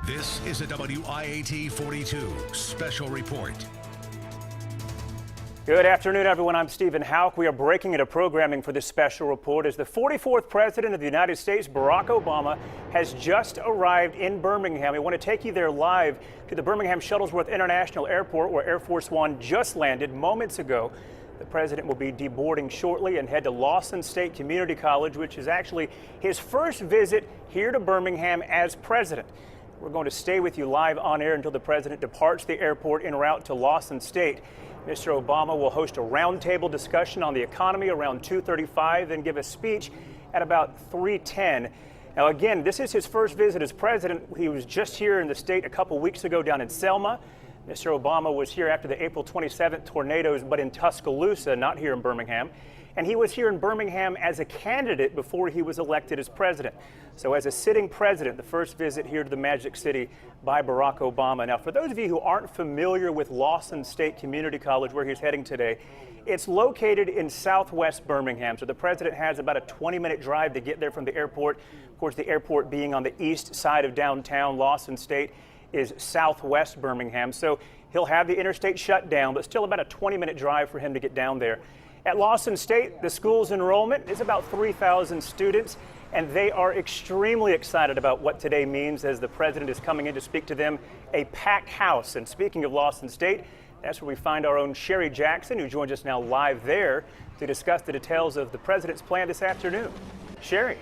This is a WIAT 42 special report. Good afternoon, everyone. I'm Stephen Houck. We are breaking into programming for this special report as the 44th President of the United States, Barack Obama, has just arrived in Birmingham. We want to take you there live to the Birmingham Shuttlesworth International Airport, where Air Force One just landed moments ago. The president will be deboarding shortly and head to Lawson State Community College, which is actually his first visit here to Birmingham as president. We're going to stay with you live on air until the president departs the airport en route to Lawson State. Mr. Obama will host a roundtable discussion on the economy around 2:35, then give a speech at about 3:10. Now, again, this is his first visit as president. He was just here in the state a couple weeks ago down in Selma. Mr. Obama was here after the April 27th tornadoes, but in Tuscaloosa, not here in Birmingham. And he was here in Birmingham as a candidate before he was elected as president. So as a sitting president, the first visit here to the Magic City by Barack Obama. Now, for those of you who aren't familiar with Lawson State Community College, where he's heading today, it's located in southwest Birmingham. So the president has about a 20-minute drive to get there from the airport. Of course, the airport being on the east side of downtown, Lawson State is southwest Birmingham. So he'll have the interstate shut down, but still about a 20-minute drive for him to get down there. At Lawson State, the school's enrollment is about 3,000 students, and they are extremely excited about what today means as the president is coming in to speak to them. A packed house. And speaking of Lawson State, that's where we find our own Sherry Jackson, who joins us now live there to discuss the details of the president's plan this afternoon. Sherry.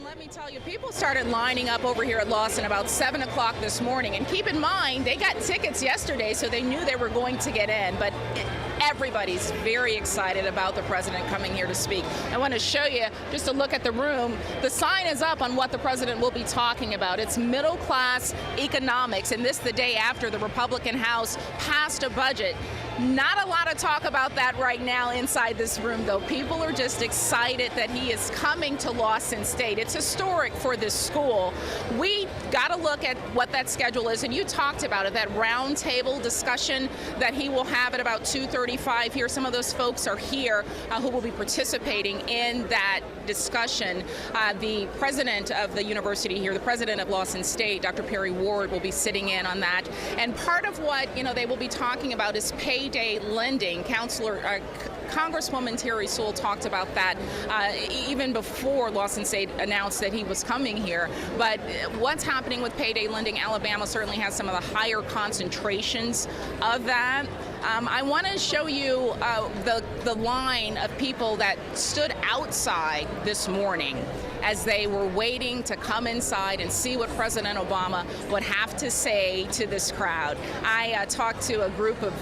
Let me tell you, people started lining up over here at Lawson about 7 o'clock this morning. And keep in mind, they got tickets yesterday, so they knew they were going to get in. But everybody's very excited about the president coming here to speak. I want to show you just a look at the room. The sign is up on what the president will be talking about. It's middle class economics, and this the day after the Republican House passed a budget. Not a lot of talk about that right now inside this room, though. People are just excited that he is coming to Lawson State. It's historic for this school. We got to look at what that schedule is, and you talked about it, that roundtable discussion that he will have at about 2:35 here. Some of those folks are here who will be participating in that discussion. The president of the university here, the president of Lawson State, Dr. Perry Ward, will be sitting in on that. And part of what they will be talking about is payday lending. Congresswoman Terry Sewell talked about that even before Lawson State announced that he was coming here. But what's happening with payday lending? Alabama certainly has some of the higher concentrations of that. I want to show you the line of people that stood outside this morning as they were waiting to come inside and see what President Obama would have to say to this crowd. I talked to a group of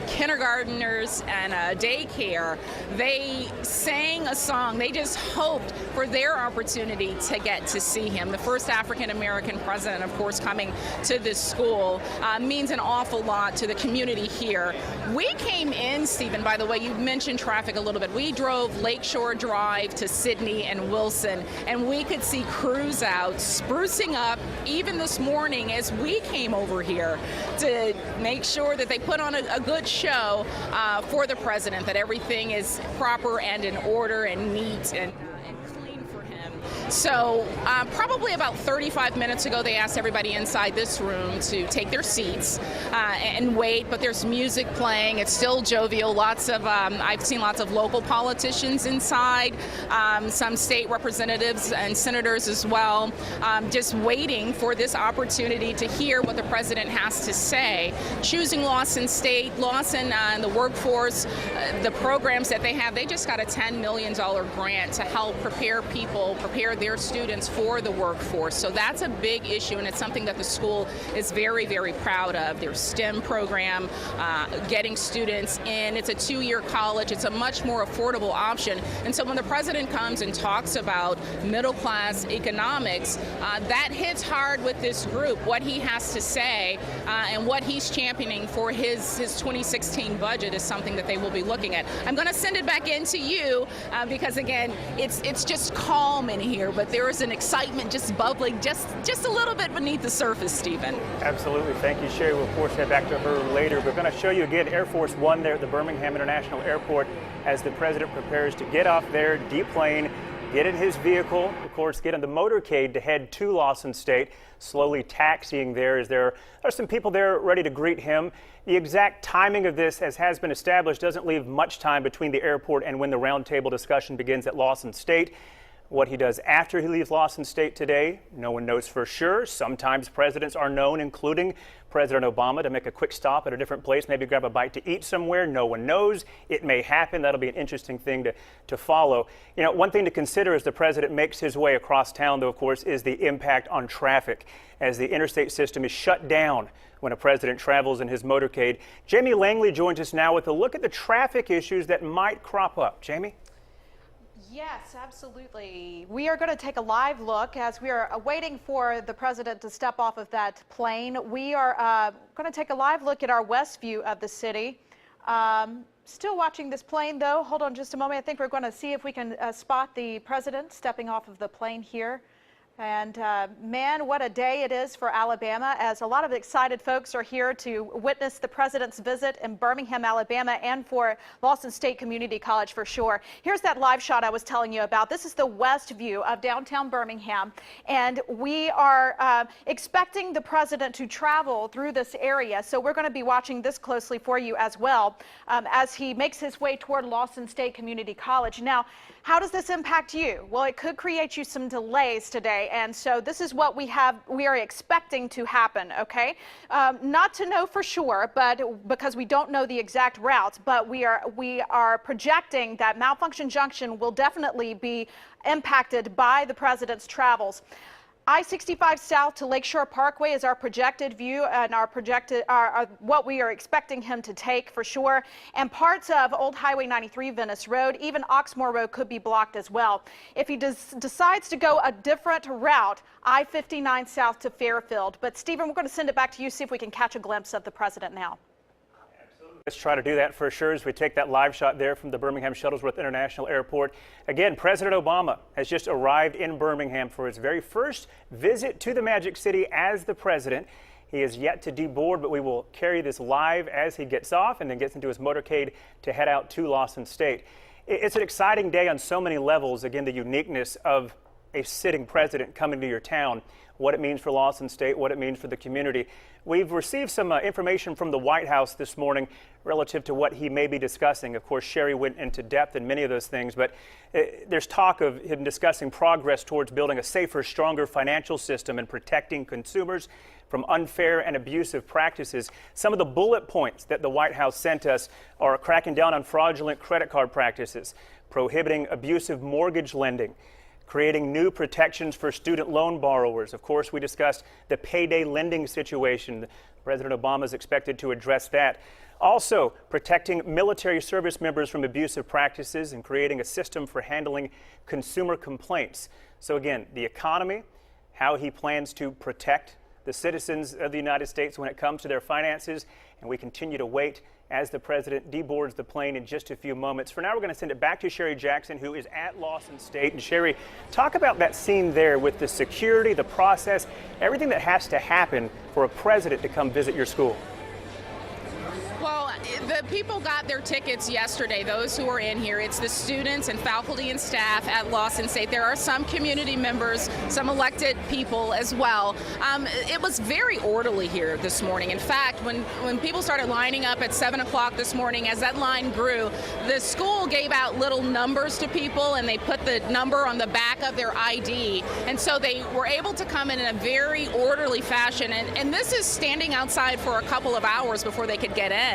kindergartners and a daycare. They sang a song. They just hoped for their opportunity to get to see him. The first African-American president, of course, coming to this school means an awful lot to the community here. We came in, Stephen, by the way, you mentioned traffic a little bit. We drove Lakeshore Drive to Sydney and Wilson, and we could see crews out sprucing up even this morning as we came over here to make sure that they put on a good show for the president, that everything is proper and in order and neat and clean for him. So probably about 35 minutes ago, they asked everybody inside this room to take their seats and wait, but there's music playing. It's still jovial. Lots of, I've seen lots of local politicians inside, some state representatives and senators as well, just waiting for this opportunity to hear what the president has to say. Choosing Lawson State, Lawson and the workforce, the programs that they have, they just got a $10 million grant to help prepare people, prepare their students for the workforce. So that's a big issue, and it's something that the school is very, very proud of. Their STEM program, getting students in. It's a 2-year college. It's a much more affordable option. And so when the president comes and talks about middle-class economics, that hits hard with this group, what he has to say and what he's championing for his 2016 budget is something that they will be looking at. I'm going to send it back into you because, again, it's just calm in here, but there is an excitement just bubbling just a little bit beneath the surface, Stephen. Absolutely. Thank you, Sherry. We'll, of course, head back to her later. We're going to show you again Air Force One there at the Birmingham International Airport as the president prepares to get off there, deplane, get in his vehicle, of course, get in the motorcade to head to Lawson State, slowly taxiing there as there are some people there ready to greet him. The exact timing of this, as has been established, doesn't leave much time between the airport and when the roundtable discussion begins at Lawson State. What he does after he leaves Lawson State today, no one knows for sure. Sometimes presidents are known, including President Obama, to make a quick stop at a different place, maybe grab a bite to eat somewhere. No one knows. It may happen. That'll be an interesting thing to follow. You know, one thing to consider as the president makes his way across town, though, of course, is the impact on traffic as the interstate system is shut down when a president travels in his motorcade. Jamie Langley joins us now with a look at the traffic issues that might crop up. Jamie? Yes, absolutely. We are going to take a live look as we are waiting for the president to step off of that plane. We are going to take a live look at our west view of the city. Still watching this plane, though. Hold on just a moment. I think we're going to see if we can spot the president stepping off of the plane here. And man, what a day it is for Alabama, as a lot of excited folks are here to witness the president's visit in Birmingham, Alabama, and for Lawson State Community College for sure. Here's that live shot I was telling you about. This is the west view of downtown Birmingham, and we are expecting the president to travel through this area. So we're going to be watching this closely for you as well as he makes his way toward Lawson State Community College. Now, how does this impact you? Well, it could create you some delays today. And so this is what we are expecting to happen, okay? Not to know for sure, but because we don't know the exact routes, but we are projecting that Malfunction Junction will definitely be impacted by the president's travels. I-65 south to Lakeshore Parkway is our projected view and our projected what we are expecting him to take for sure. And parts of Old Highway 93 Venice Road, even Oxmoor Road could be blocked as well. If he decides to go a different route, I-59 south to Fairfield. But Stephen, we're going to send it back to you, see if we can catch a glimpse of the president now. Let's try to do that for sure as we take that live shot there from the Birmingham Shuttlesworth International Airport. Again, President Obama has just arrived in Birmingham for his very first visit to the Magic City as the president. He is yet to deboard, but we will carry this live as he gets off and then gets into his motorcade to head out to Lawson State. It's an exciting day on so many levels. Again, the uniqueness of a sitting president coming to your town, what it means for Lawson State, what it means for the community. We've received some information from the White House this morning relative to what he may be discussing. Of course, Sherry went into depth in many of those things, but there's talk of him discussing progress towards building a safer, stronger financial system and protecting consumers from unfair and abusive practices. Some of the bullet points that the White House sent us are cracking down on fraudulent credit card practices, prohibiting abusive mortgage lending, creating new protections for student loan borrowers. Of course, we discussed the payday lending situation. President Obama is expected to address that. Also, protecting military service members from abusive practices and creating a system for handling consumer complaints. So again, the economy, how he plans to protect the citizens of the United States when it comes to their finances, and we continue to wait as the president deboards the plane in just a few moments. For now, we're going to send it back to Sherry Jackson, who is at Lawson State. And Sherry, talk about that scene there with the security, the process, everything that has to happen for a president to come visit your school. Well, the people got their tickets yesterday, those who are in here. It's the students and faculty and staff at Lawson State. There are some community members, some elected people as well. It was very orderly here this morning. In fact, when people started lining up at 7 o'clock this morning, as that line grew, the school gave out little numbers to people, and they put the number on the back of their ID. And so they were able to come in a very orderly fashion. And this is standing outside for a couple of hours before they could get in.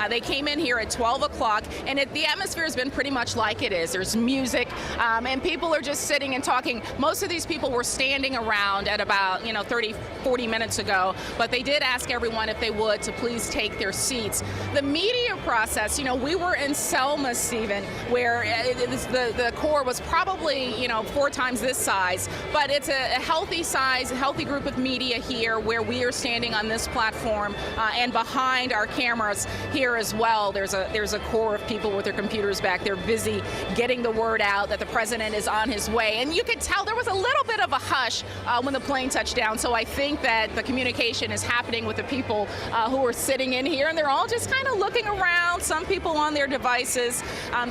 They came in here at 12 o'clock, and the atmosphere has been pretty much like it is. There's music, and people are just sitting and talking. Most of these people were standing around at about 30, 40 minutes ago, but they did ask everyone if they would to please take their seats. The media process, we were in Selma, Stephen, where the core was probably 4 times this size, but it's a healthy size, a healthy group of media here where we are standing on this platform and behind our cameras here as as well, there's a core of people with their computers back there busy getting the word out that the president is on his way. And you could tell there was a little bit of a hush when the plane touched down. So I think that the communication is happening with the people who are sitting in here, and they're all just kind of looking around, some people on their devices.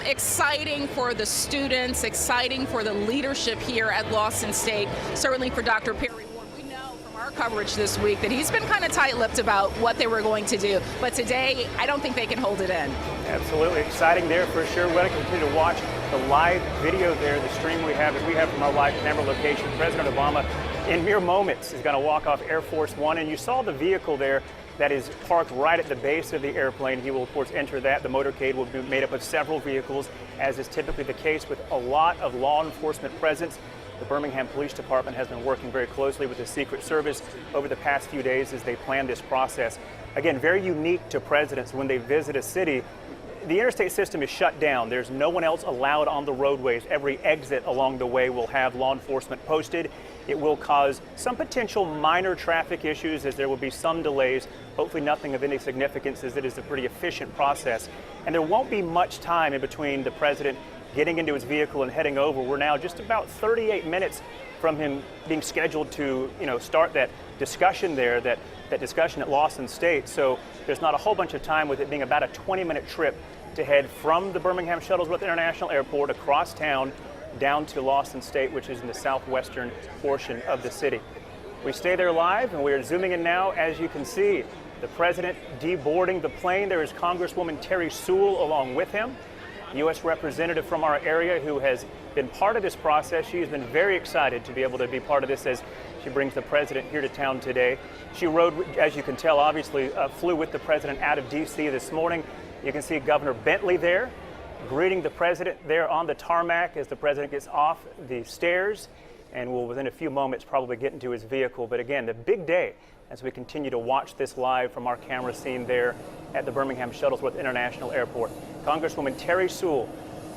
Exciting for the students, exciting for the leadership here at Lawson State, certainly for Dr. Perry Ward. We know from our coverage this week that he's been kind of tight-lipped about what they were going to do, but today I don't think they can hold it in. Absolutely exciting there for sure. We're going to continue to watch the live video there, the stream we have from our live camera location. President Obama in mere moments is going to walk off Air Force One, and you saw the vehicle there that is parked right at the base of the airplane. He will, of course, enter that. The motorcade will be made up of several vehicles, as is typically the case with a lot of law enforcement presence. The Birmingham Police Department has been working very closely with the Secret Service over the past few days as they plan this process. Again, very unique to presidents when they visit a city. The interstate system is shut down. There's no one else allowed on the roadways. Every exit along the way will have law enforcement posted. It will cause some potential minor traffic issues as there will be some delays, hopefully nothing of any significance as it is a pretty efficient process. And there won't be much time in between the president getting into his vehicle and heading over. We're now just about 38 minutes from him being scheduled to, start that discussion there, that discussion at Lawson State. So there's not a whole bunch of time, with it being about a 20-minute trip to head from the Birmingham Shuttlesworth International Airport across town down to Lawson State, which is in the southwestern portion of the city. We stay there live, and we are zooming in now. As you can see, the president deboarding the plane. There is Congresswoman Terry Sewell along with him, U.S. representative from our area who has been part of this process. She has been very excited to be able to be part of this as she brings the president here to town today. She rode, as you can tell, obviously flew with the president out of D.C. this morning. You can see Governor Bentley there greeting the president there on the tarmac as the president gets off the stairs and will within a few moments probably get into his vehicle. But again, the big day as we continue to watch this live from our camera scene there at the Birmingham Shuttlesworth International Airport. Congresswoman Terry Sewell,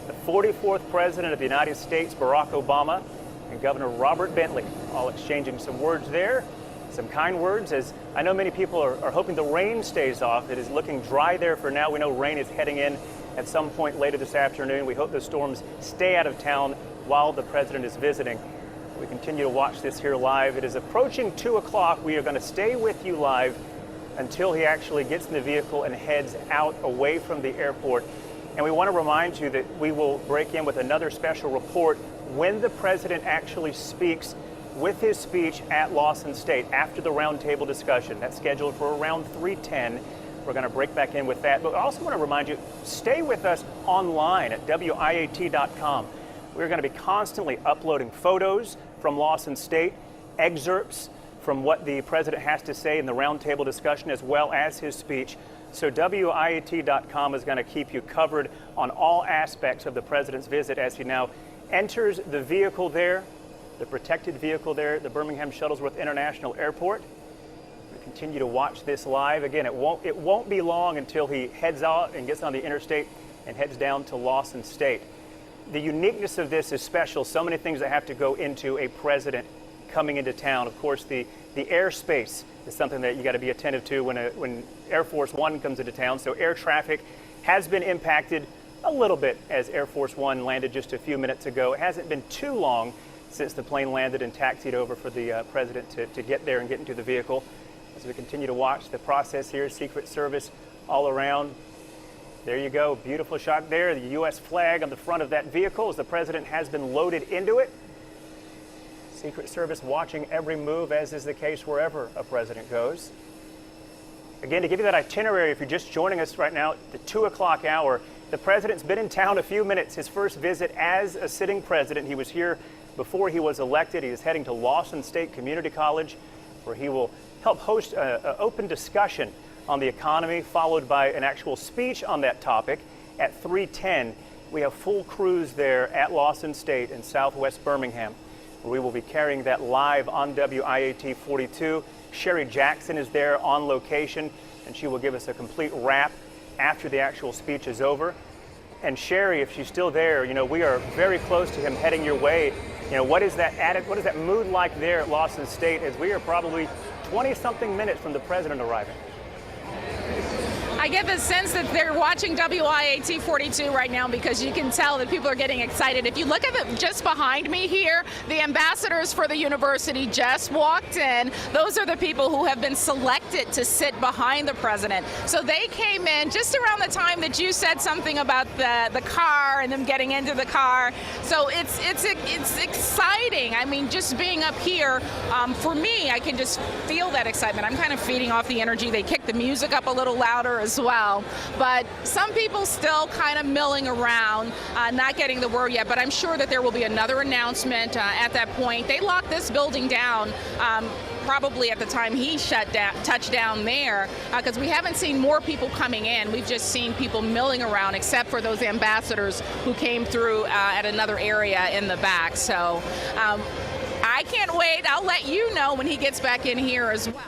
the 44th President of the United States, Barack Obama, and Governor Robert Bentley, all exchanging some words there, some kind words, as I know many people are hoping the rain stays off. It is looking dry there for now. We know rain is heading in at some point later this afternoon. We hope the storms stay out of town while the president is visiting. We continue to watch this here live. It is approaching 2 o'clock. We are going to stay with you live until he actually gets in the vehicle and heads out away from the airport. And we want to remind you that we will break in with another special report when the president actually speaks with his speech at Lawson State after the roundtable discussion. That's scheduled for around 3:10. We're going to break back in with that. But I also want to remind you, stay with us online at WIAT.com. We're going to be constantly uploading photos from Lawson State, excerpts from what the president has to say in the roundtable discussion, as well as his speech. So WIAT.com is going to keep you covered on all aspects of the president's visit as he now enters the vehicle there, the protected vehicle there at the Birmingham Shuttlesworth International Airport. We continue to watch this live. Again, it won't be long until he heads out and gets on the interstate and heads down to Lawson State. The uniqueness of this is special. So many things that have to go into a president coming into town. Of course, the airspace is something that you got to be attentive to when Air Force One comes into town. So air traffic has been impacted a little bit as Air Force One landed just a few minutes ago. It hasn't been too long since the plane landed and taxied over for the president to get there and get into the vehicle. As we continue to watch the process here, Secret Service all around. There you go, beautiful shot there. The U.S. flag on the front of that vehicle as the president has been loaded into it. Secret Service watching every move, as is the case wherever a president goes. Again, to give you that itinerary, if you're just joining us right now, the 2 o'clock hour, the president's been in town a few minutes. His first visit as a sitting president. He was here before he was elected. He is heading to Lawson State Community College, where he will help host an open discussion on the economy, followed by an actual speech on that topic at 3:10. We have full crews there at Lawson State in southwest Birmingham. We will be carrying that live on WIAT 42. Sherry Jackson is there on location, and she will give us a complete wrap after the actual speech is over. And Sherry, if she's still there, we are very close to him heading your way. What is that mood like there at Lawson State as we are probably 20-something minutes from the president arriving? I get the sense that they're watching WIAT 42 right now because you can tell that people are getting excited. If you look at it just behind me here, the ambassadors for the university just walked in. Those are the people who have been selected to sit behind the president. So they came in just around the time that you said something about the car and them getting into the car. So it's exciting. I mean, just being up here, for me, I can just feel that excitement. I'm kind of feeding off the energy. They kicked the music up a little louder as well. But some people still kind of milling around, not getting the word yet. But I'm sure that there will be another announcement at that point. They locked this building down probably at the time he touched down there, because we haven't seen more people coming in. We've just seen people milling around, except for those ambassadors who came through at another area in the back. So I can't wait. I'll let you know when he gets back in here as well.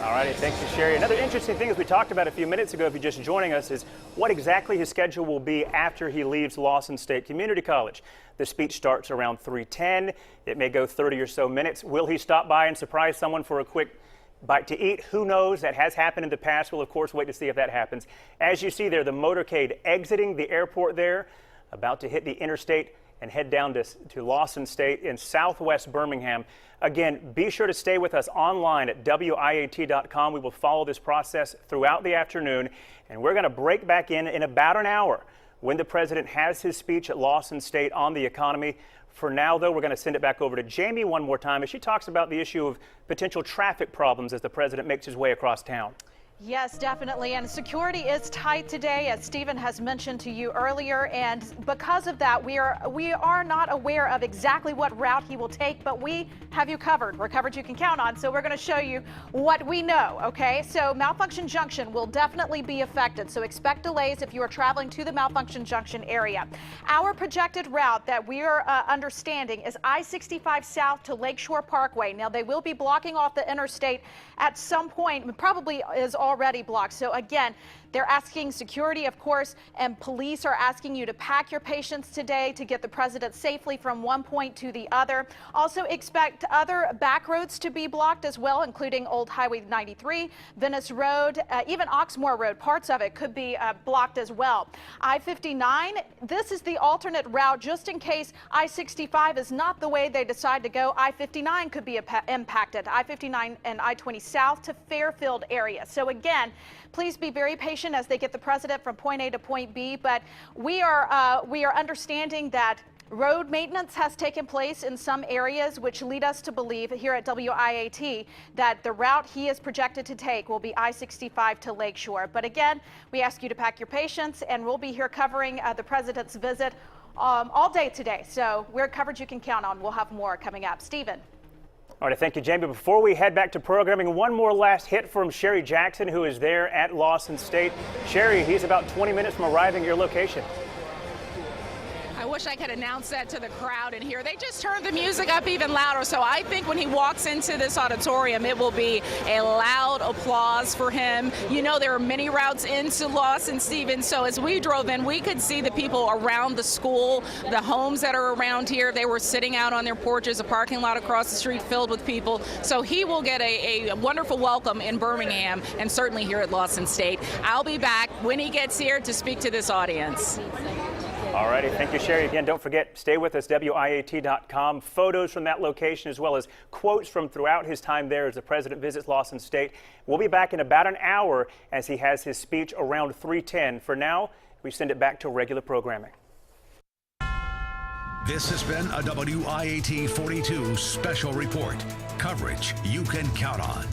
All righty, thank you, Sherry. Another interesting thing, as we talked about a few minutes ago, if you're just joining us, is what exactly his schedule will be after he leaves Lawson State Community College. The speech starts around 3:10. It may go 30 or so minutes. Will he stop by and surprise someone for a quick bite to eat? Who knows? That has happened in the past. We'll, of course, wait to see if that happens. As you see there, the motorcade exiting the airport there, about to hit the interstate and head down to Lawson State in southwest Birmingham. Again, be sure to stay with us online at WIAT.com. We will follow this process throughout the afternoon, and we're going to break back in about an hour when the president has his speech at Lawson State on the economy. For now, though, we're going to send it back over to Jamie one more time as she talks about the issue of potential traffic problems as the president makes his way across town. Yes, definitely. And security is tight today, as Stephen has mentioned to you earlier. And because of that, we are not aware of exactly what route he will take, but we have you covered. We're covered you can count on. So we're going to show you what we know. OK, so Malfunction Junction will definitely be affected. So expect delays if you are traveling to the Malfunction Junction area. Our projected route that we are understanding is I-65 south to Lakeshore Parkway. Now, they will be blocking off the interstate at some point, probably is already blocked. So again, they're asking security, of course, and police are asking you to pack your patients today to get the president safely from one point to the other. Also expect other back roads to be blocked as well, including Old Highway 93, Venice Road, even Oxmoor Road. Parts of it could be blocked as well. I-59, this is the alternate route just in case I-65 is not the way they decide to go. I-59 could be impacted. I-59 and I-20 south to Fairfield area. So again, please be very patient as they get the president from point A to point B. But we are understanding that road maintenance has taken place in some areas, which lead us to believe here at WIAT that the route he is projected to take will be I-65 to Lakeshore. But again, we ask you to pack your patience, and we'll be here covering the president's visit all day today. So we're covered you can count on. We'll have more coming up. Stephen. All right, thank you, Jamie. Before we head back to programming, one more last hit from Sherry Jackson, who is there at Lawson State. Sherry, he's about 20 minutes from arriving at your location. I wish I could announce that to the crowd in here. They just turned the music up even louder, so I think when he walks into this auditorium, it will be a loud applause for him. You know, there are many routes into Lawson, Stephen, so as we drove in, we could see the people around the school, the homes that are around here. They were sitting out on their porches, a parking lot across the street filled with people. So he will get a wonderful welcome in Birmingham and certainly here at Lawson State. I'll be back when he gets here to speak to this audience. All righty, thank you, Sherry. Again, don't forget, stay with us, WIAT.com. Photos from that location, as well as quotes from throughout his time there as the president visits Lawson State. We'll be back in about an hour as he has his speech around 3:10. For now, we send it back to regular programming. This has been a WIAT 42 special report. Coverage you can count on.